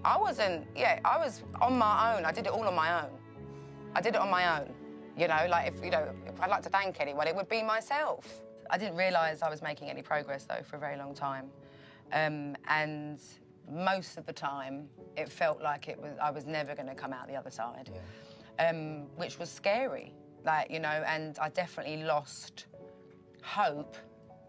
I wasn't, I was on my own. I did it all on my own. I did it on my own. You know, like if I'd like to thank anyone, it would be myself. I didn't realise I was making any progress though for a very long time. And most of the time, it felt like I was never going to come out the other side, which was scary. Like, you know, and I definitely lost hope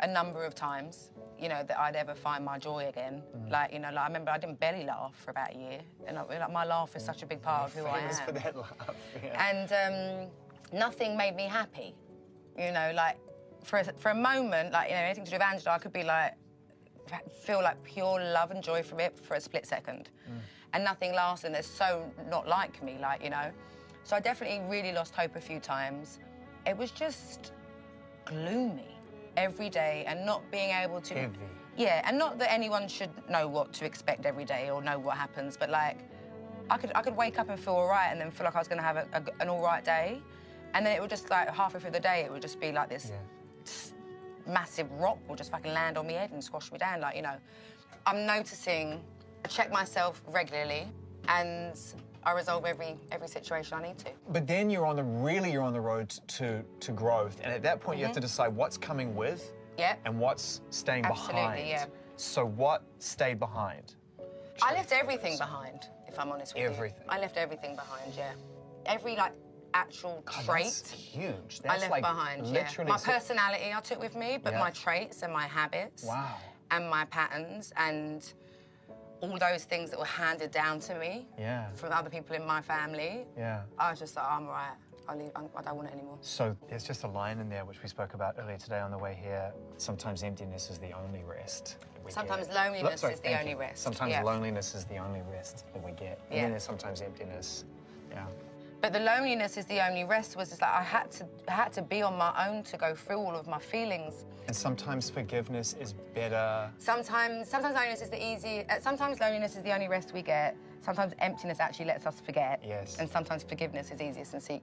a number of times, you know, that I'd ever find my joy again. Like, you know, like I remember I didn't belly laugh for about a year, and like my laugh is such a big part of who I am. For that laugh, And nothing made me happy, you know, like for a moment, like, you know, anything to do with Angela, I could be like, feel like pure love and joy from it for a split second. And nothing lasted, and they're so not like me, like, you know. So I definitely really lost hope a few times. It was just gloomy every day, and not being able to... Heavy. Yeah, and not that anyone should know what to expect every day or know what happens, but like, I could wake up and feel all right and then feel like I was going to have an all right day. And then it would just, like, halfway through the day, it would just be like this massive rock will just fucking land on my head and squash me down, like, you know. I'm noticing, I check myself regularly, and I resolve every situation I need to. But then you're on the road to growth, and at that point you have to decide what's coming with and what's staying behind. Absolutely, yeah. So what stayed behind? I left everything behind, if I'm honest with you. Everything? I left everything behind, yeah. Every, like, actual trait. That's huge. I left like behind, literally My personality I took with me, but my traits and my habits. Wow. And my patterns and all those things that were handed down to me from other people in my family. Yeah. I was just like, I'm all right. I don't want it anymore. So there's just a line in there which we spoke about earlier today on the way here. Sometimes emptiness is the only rest that we Sometimes get. loneliness is the only rest. Sometimes loneliness is the only rest that we get. And then there's sometimes emptiness. Yeah. But the loneliness is the only rest was just like I had to be on my own to go through all of my feelings. And sometimes forgiveness is better. Sometimes loneliness is sometimes loneliness is the only rest we get. Sometimes emptiness actually lets us forget. Yes. And sometimes forgiveness is easiest and